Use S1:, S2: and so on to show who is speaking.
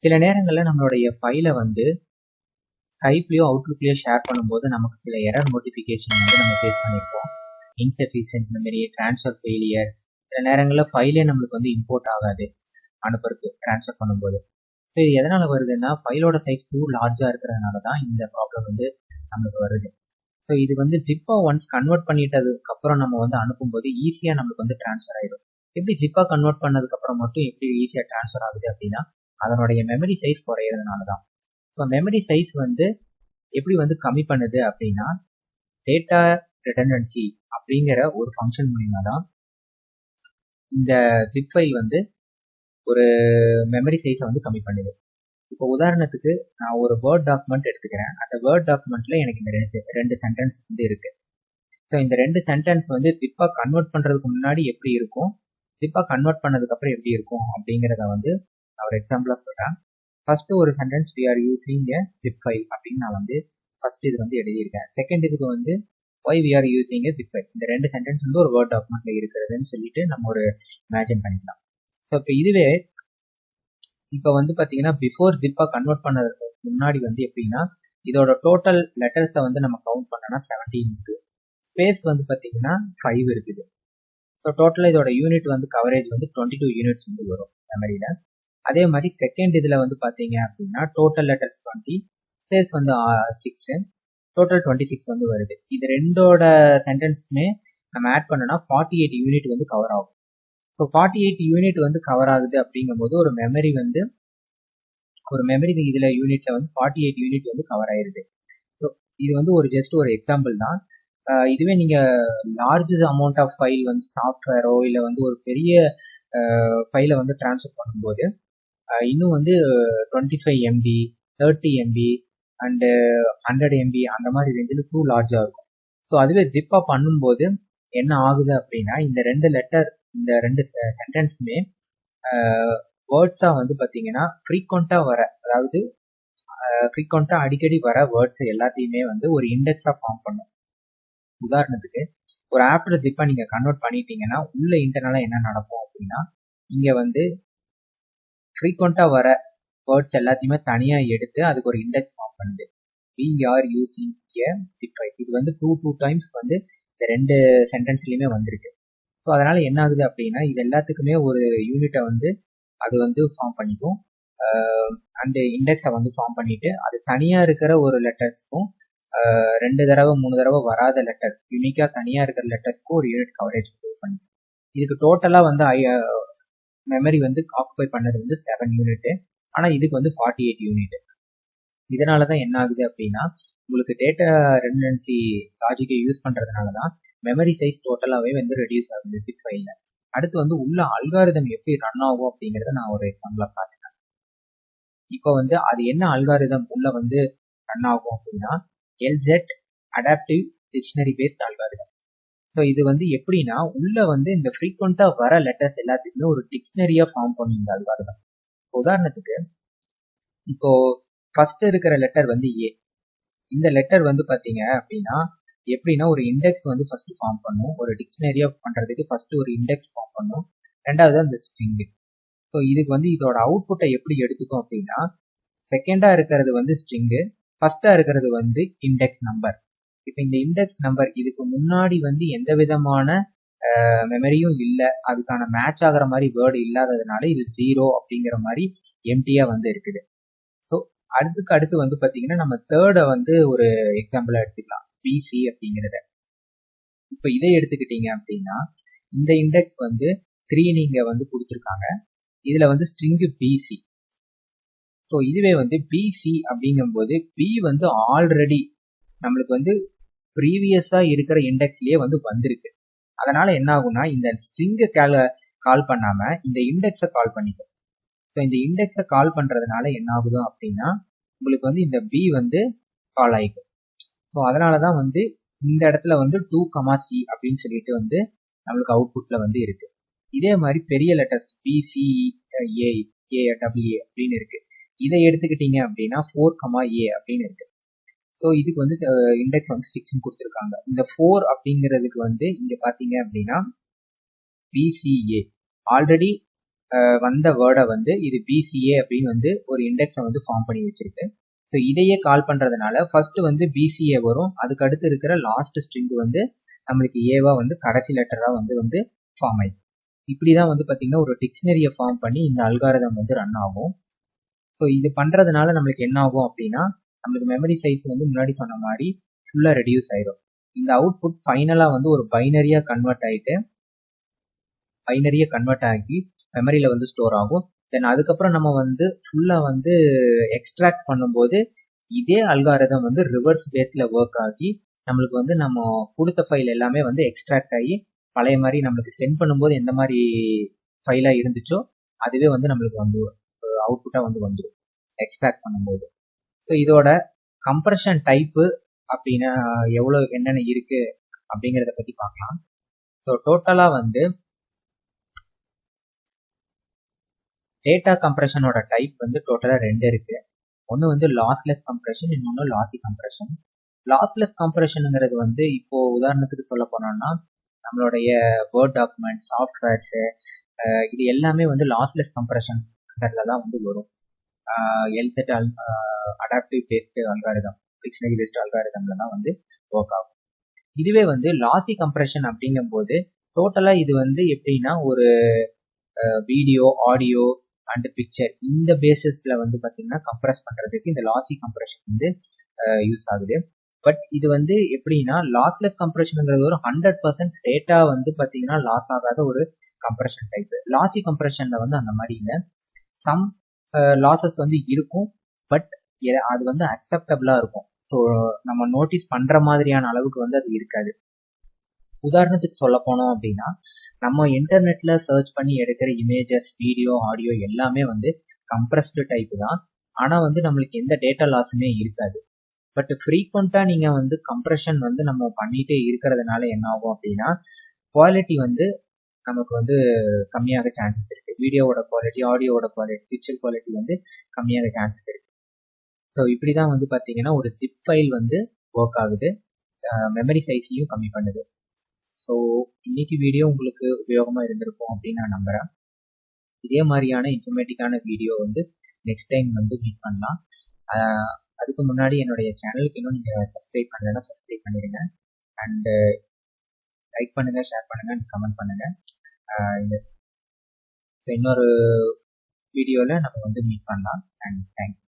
S1: சில நேரங்களில் நம்மளுடைய ஃபைலை வந்து ஸ்கைப்லேயோ அவுட்லுக்லேயோ ஷேர் பண்ணும்போது நமக்கு சில எரர் நோட்டிஃபிகேஷன் வந்து நம்ம ஃபேஸ் பண்ணியிருப்போம். Insufficient memory, transfer failure. சில நேரங்களில் ஃபைலே நம்மளுக்கு வந்து இம்போர்ட் ஆகாது அனுப்புறதுக்கு, ட்ரான்ஸ்ஃபர் பண்ணும்போது. ஸோ இது எதனால் வருதுன்னா, ஃபைலோட சைஸ் டூ லார்ஜாக இருக்கிறதுனால தான் இந்த ப்ராப்ளம் வந்து நம்மளுக்கு வருது. ஸோ இது வந்து ஜிப்பாக ஒன்ஸ் கன்வெர்ட் பண்ணிட்டதுக்கப்புறம் நம்ம வந்து அனுப்பும்போது ஈஸியாக நம்மளுக்கு வந்து ட்ரான்ஸ்ஃபர் ஆகிடும். எப்படி ஜிப்பாக கன்வெர்ட் பண்ணதுக்கப்புறம் மட்டும் எப்படி ஈஸியாக ட்ரான்ஸ்ஃபர் ஆகுது அப்படின்னா, அதனுடைய மெமரி சைஸ் குறையிறதுனால தான். ஸோ மெமரி சைஸ் வந்து எப்படி வந்து கம்மி பண்ணுது அப்படின்னா, டேட்டா ரிடண்டன்சி அப்படிங்கிற ஒரு ஃபங்க்ஷன் மூலிமா தான் இந்த ஜிப் ஃபைல் வந்து ஒரு மெமரி சைஸை வந்து கம்மி பண்ணுது. இப்போ உதாரணத்துக்கு நான் ஒரு வேர்ட் டாக்குமெண்ட் எடுத்துக்கிறேன். அந்த வேர்ட் டாக்குமெண்ட்ல எனக்கு இந்த ரெண்டு சென்டென்ஸ் வந்து இருக்கு. ஸோ இந்த ரெண்டு சென்டென்ஸ் வந்து ஜிப்பாக கன்வெர்ட் பண்ணுறதுக்கு முன்னாடி எப்படி இருக்கும், ஜிப்பாக கன்வெர்ட் பண்ணதுக்கப்புறம் எப்படி இருக்கும் அப்படிங்கிறத வந்து நான் ஒரு எக்ஸாம்பிளாக சொல்கிறேன். ஃபர்ஸ்ட் ஒரு sentence we are using a zip file அப்படின்னு நான் வந்து ஃபர்ஸ்ட் இது வந்து எழுதியிருக்கேன். செகண்ட் இதுக்கு வந்து why we are using a zip file. இந்த ரெண்டு சென்டென்ஸ் வந்து ஒரு வேர்ட் டாக்குமெண்ட்ல இருக்கிறதுன்னு சொல்லிட்டு நம்ம ஒரு இமேஜின் பண்ணிக்கலாம். ஸோ இப்போ இதுவே இப்போ வந்து பார்த்தீங்கன்னா பிஃபோர் ஜிப்பாக கன்வெர்ட் பண்ணதுக்கு முன்னாடி வந்து எப்படின்னா, இதோட டோட்டல் லெட்டர்ஸை வந்து நம்ம கவுண்ட் பண்ணோம்னா 17 இருக்கு. ஸ்பேஸ் வந்து பார்த்தீங்கன்னா 5 இருக்குது. ஸோ டோட்டலாக இதோட யூனிட் வந்து கவரேஜ் வந்து 22 யூனிட்ஸ் வந்து வரும் மெமரியில். அதே மாதிரி செகண்ட் இதில் வந்து பார்த்தீங்க அப்படின்னா டோட்டல் லெட்டர்ஸ் 20, ஸ்பேஸ் வந்து 6, டோட்டல் 26 வந்து வருது. இது ரெண்டோட சென்டென்ஸுமே நம்ம ஆட் பண்ணோம்னா 48 யூனிட் வந்து கவர் ஆகும். ஸோ 48 யூனிட் வந்து கவர் ஆகுது அப்படிங்கும்போது ஒரு மெமரி இதில் யூனிட்ல வந்து 48 யூனிட் வந்து கவர் ஆயிருது. ஸோ இது வந்து ஒரு ஜஸ்ட் ஒரு எக்ஸாம்பிள் தான். இதுவே நீங்கள் லார்ஜ் அமௌண்ட் ஆஃப் ஃபைல் வந்து சாஃப்ட்வேரோ இல்லை வந்து ஒரு பெரிய ஃபைலை வந்து ட்ரான்ஸ்ஃபர் பண்ணும்போது இன்னும் வந்து 25 MB, 30 MB அண்டு 100 MB அந்த மாதிரி ரேஞ்சில் டூ லார்ஜாக இருக்கும். ஸோ அதுவே ஜிப்பாக பண்ணும்போது என்ன ஆகுது அப்படின்னா, இந்த ரெண்டு சென்டென்ஸுமே வேர்ட்ஸாக வந்து பார்த்தீங்கன்னா ஃப்ரீக்வெண்ட்டாக வர, அதாவது ஃப்ரீக்வெண்ட்டாக அடிக்கடி வர வேர்ட்ஸ் எல்லாத்தையுமே வந்து ஒரு இண்டெக்ஸாக ஃபார்ம் பண்ணும். உதாரணத்துக்கு ஒரு ஆஃப்டர் ஜிப்பை நீங்கள் கன்வெர்ட் பண்ணிட்டீங்கன்னா உள்ள இன்டர்னலாக என்ன நடக்கும் அப்படின்னா, இங்கே வந்து ஃப்ரீக்வெண்ட்டாக வர வேர்ட்ஸ் எல்லாத்தையுமே தனியாக எடுத்து அதுக்கு ஒரு இண்டெக்ஸ் ஃபார்ம் பண்ணுது. we are using a zip file. இது வந்து டூ டைம்ஸ் வந்து இந்த ரெண்டு சென்டென்ஸ்லையுமே வந்திருக்கு. ஸோ அதனால் என்ன ஆகுது அப்படின்னா, இது எல்லாத்துக்குமே ஒரு யூனிட்டை வந்து அது வந்து ஃபார்ம் பண்ணிக்கும். அண்டு இண்டெக்ஸை வந்து ஃபார்ம் பண்ணிட்டு அது தனியாக இருக்கிற ஒரு லெட்டர்ஸ்க்கும் 2 தடவை 3 தடவை வராத லெட்டர், யூனிக்காக தனியாக இருக்கிற லெட்டர்ஸ்க்கும் ஒரு யூனிட் கவரேஜ் பண்ணிக்கும். இதுக்கு டோட்டலாக வந்து மெமரி வந்து ஆக்குபை பண்ணது வந்து 7 யூனிட்டு. ஆனால் இதுக்கு வந்து 48 யூனிட். இதனால தான் என்ன ஆகுது அப்படின்னா, உங்களுக்கு டேட்டா ரெடண்டன்சி லாஜிக்கை யூஸ் பண்ணுறதுனால தான் மெமரி சைஸ் டோட்டலாகவே வந்து ரெடியூஸ் ஆகுது ஜிப் ஃபைலில். அடுத்து வந்து உள்ள அல்காரிதம் எப்படி ரன் ஆகும் அப்படிங்கிறத நான் ஒரு எக்ஸாம்பிளாக பார்த்துட்டேன். இப்போ வந்து அது என்ன அல்காரிதம் உள்ள வந்து ரன் ஆகும் அப்படின்னா, LZ adaptive dictionary based algorithm. So இது வந்து எப்படின்னா, உள்ள வந்து இந்த ஃப்ரீக்வெண்ட்டாக வர லெட்டர்ஸ் எல்லாத்துக்குமே ஒரு டிக்ஷனரியாக ஃபார்ம் பண்ணும் இந்த அல்காரிதம். உதாரணத்துக்கு இப்போ ஃபர்ஸ்ட் இருக்கிற லெட்டர் வந்து ஏ. இந்த லெட்டர் வந்து பார்த்தீங்க அப்படின்னா எப்படின்னா, ஒரு இண்டெக்ஸ் வந்து ஃபர்ஸ்ட் ஃபார்ம் பண்ணும். ஒரு டிக்ஷனரியாக பண்ணுறதுக்கு ஃபர்ஸ்ட் ஒரு இண்டெக்ஸ் ஃபார்ம் பண்ணும். ரெண்டாவது அந்த ஸ்ட்ரிங்கு. ஸோ இதுக்கு வந்து இதோட அவுட்புட்டை எப்படி எடுத்துக்கும் அப்படின்னா, செகண்டாக இருக்கிறது வந்து ஸ்ட்ரிங்கு, ஃபர்ஸ்டாக இருக்கிறது வந்து இண்டெக்ஸ் நம்பர். இப்போ இந்த இண்டெக்ஸ் நம்பர் இதுக்கு முன்னாடி வந்து எந்த விதமான மெமரியும் இல்லை, அதுக்கான மேட்ச் ஆகிற மாதிரி வேர்டு இல்லாததுனால இது 0 அப்படிங்கிற மாதிரி எம்டியாக வந்து இருக்குது. ஸோ அடுத்து வந்து பார்த்தீங்கன்னா நம்ம தேர்டை வந்து ஒரு எக்ஸாம்பிளாக எடுத்துக்கலாம், பிசி அப்படிங்கிறத. இப்போ இதை எடுத்துக்கிட்டீங்க அப்படின்னா இந்த இண்டெக்ஸ் வந்து 3 நீங்கள் வந்து கொடுத்துருக்காங்க. இதில் வந்து ஸ்ட்ரிங்கு பிசி. ஸோ இதுவே வந்து பிசி அப்படிங்கும்போது பி வந்து ஆல்ரெடி நம்மளுக்கு வந்து ப்ரீவியஸாக இருக்கிற இண்டெக்ஸ்லேயே வந்து வந்திருக்கு. அதனால் என்ன ஆகும்னா, இந்த ஸ்ட்ரிங்கை கால் பண்ணாமல் இந்த இண்டெக்ஸை கால் பண்ணிக்கும். ஸோ இந்த இண்டெக்ஸை கால் பண்ணுறதுனால என்ன ஆகுதும் அப்படின்னா, உங்களுக்கு வந்து இந்த பி வந்து கால் ஆகிக்கும். ஸோ அதனால தான் வந்து இந்த இடத்துல வந்து 2, C அப்படின்னு சொல்லிட்டு வந்து நம்மளுக்கு அவுட்புட்டில் வந்து இருக்கு. இதே மாதிரி பெரிய லெட்டர்ஸ் பிசி, ஏடபிள்யூஏ அப்படின்னு இருக்கு. இதை எடுத்துக்கிட்டீங்க அப்படின்னா 4, A அப்படின்னு இருக்கு. ஸோ இதுக்கு வந்து இண்டெக்ஸ் வந்து 6 கொடுத்துருக்காங்க. இந்த 4 அப்படிங்கிறதுக்கு வந்து இங்கே பார்த்தீங்க அப்படின்னா பிசிஏ ஆல்ரெடி வந்த வேர்டை வந்து இது பிசிஏ அப்படின்னு வந்து ஒரு இண்டெக்ஸை வந்து ஃபார்ம் பண்ணி வச்சிருக்கு. ஸோ இதையே கால் பண்ணுறதுனால ஃபர்ஸ்ட் வந்து பிசிஏ வரும், அதுக்கு அடுத்து இருக்கிற லாஸ்ட் ஸ்ட்ரிங் வந்து நம்மளுக்கு ஏவா வந்து கடைசி லெட்டராக வந்து ஃபார்ம் ஆயிடும். இப்படி தான் வந்து பார்த்தீங்கன்னா ஒரு டிக்ஷனரியை ஃபார்ம் பண்ணி இந்த அல்காரிதம் வந்து ரன் ஆகும். ஸோ இது பண்ணுறதுனால நம்மளுக்கு என்ன ஆகும் அப்படின்னா நம்மளுக்கு மெமரி சைஸ் வந்து முன்னாடி சொன்ன மாதிரி ஃபுல்லாக ரெடியூஸ் ஆயிடும். இந்த அவுட்புட் ஃபைனலாக வந்து ஒரு பைனரியாக கன்வெர்ட் ஆகி மெமரியில் வந்து ஸ்டோர் ஆகும். தென் அதுக்கப்புறம் நம்ம வந்து ஃபுல்லாக வந்து எக்ஸ்ட்ராக்ட் பண்ணும்போது இதே அல்காரிதம் வந்து ரிவர்ஸ் பேஸில் ஒர்க் ஆகி நம்மளுக்கு வந்து நம்ம கொடுத்த ஃபைல் எல்லாமே வந்து எக்ஸ்ட்ராக்ட் ஆகி பழைய மாதிரி நம்மளுக்கு சென்ட் பண்ணும்போது எந்த மாதிரி ஃபைலாக இருந்துச்சோ அதுவே வந்து நம்மளுக்கு வந்து அவுட்புட்டாக வந்து வந்துடும் எக்ஸ்ட்ராக்ட் பண்ணும்போது. ஸோ இதோட கம்ப்ரஷன் டைப்பு அப்படின்னா என்னென்ன இருக்கு அப்படிங்கிறத பற்றி பார்க்கலாம். ஸோ டோட்டலாக வந்து டேட்டா கம்ப்ரெஷனோட டைப் வந்து டோட்டலாக 2 இருக்கு. ஒன்று வந்து லாஸ்லெஸ் கம்ப்ரெஷன், இன்னொன்று லாசி கம்ப்ரெஷன். லாஸ்லெஸ் கம்ப்ரெஷனுங்கிறது வந்து இப்போ உதாரணத்துக்கு சொல்ல போனோம்னா நம்மளுடைய வேர்ட் டாக்குமெண்ட், சாஃப்ட்வேர்ஸு இது எல்லாமே வந்து லாஸ்லெஸ் கம்ப்ரெஷன்ல தான் வந்து வரும். எல்செட் adaptive based algorithm, dictionary based அல்காரிதம்ல தான் வந்து ஒர்க் ஆகும். இதுவே வந்து லாசி கம்ப்ரெஷன் அப்படிங்கும்போது டோட்டலாக இது வந்து எப்படின்னா ஒரு வீடியோ, ஆடியோ அண்ட் பிக்சர் இந்த பேசிஸ்ல வந்து பார்த்தீங்கன்னா கம்ப்ரெஸ் பண்ணுறதுக்கு இந்த லாசி கம்ப்ரெஷன் வந்து யூஸ் ஆகுது. பட் இது வந்து எப்படின்னா லாஸ்லெஸ் கம்ப்ரெஷனுங்கிறது ஒரு 100% டேட்டா வந்து பார்த்தீங்கன்னா லாஸ் ஆகாத ஒரு கம்ப்ரெஷன் டைப். லாசி கம்ப்ரெஷன்ல வந்து அந்த மாதிரி இல்லை, சம் லாசஸ் வந்து இருக்கும், பட் அது வந்து அக்செப்டபிளா இருக்கும். ஸோ நம்ம நோட்டீஸ் பண்ற மாதிரியான அளவுக்கு வந்து அது இருக்காது. உதாரணத்துக்கு சொல்ல போனோம் அப்படின்னா நம்ம இன்டர்நெட்ல சர்ச் பண்ணி எடுக்கிற இமேஜஸ், வீடியோ, ஆடியோ எல்லாமே வந்து கம்ப்ரஸ்டு டைப் தான். ஆனா வந்து நம்மளுக்கு எந்த டேட்டா லாஸுமே இருக்காது. பட் ஃப்ரீக்வெண்டா நீங்க வந்து கம்ப்ரெஷன் வந்து நம்ம பண்ணிட்டே இருக்கிறதுனால என்ன ஆகும் அப்படின்னா குவாலிட்டி வந்து நமக்கு வந்து கம்மியாக சான்சஸ் இருக்கு. வீடியோவோட குவாலிட்டி, ஆடியோவோட குவாலிட்டி, பிக்சர் குவாலிட்டி வந்து கம்மியாக சான்சஸ் இருக்கு. ஸோ இப்படி தான் வந்து பார்த்தீங்கன்னா ஒரு ஜிப் ஃபைல் வந்து ஒர்க் ஆகுது, மெமரி சைஸையும் கம்மி பண்ணுது. ஸோ இன்னைக்கு வீடியோ உங்களுக்கு உபயோகமாக இருந்திருக்கும் அப்படின்னு நான் நம்புகிறேன். இதே மாதிரியான இன்ஃபர்மேட்டிக்கான வீடியோ வந்து நெக்ஸ்ட் டைம் வந்து மீட் பண்ணலாம். அதுக்கு முன்னாடி என்னுடைய சேனலுக்கு இன்னும் நீங்கள் சப்ஸ்கிரைப் பண்ணலைன்னா சப்ஸ்கிரைப் பண்ணிடுங்க. அண்டு லைக் பண்ணுங்கள், ஷேர் பண்ணுங்கள், கமெண்ட் பண்ணுங்கள். இன்னொரு வீடியோவில் நம்ம வந்து மீட் பண்ணலாம். And thank you.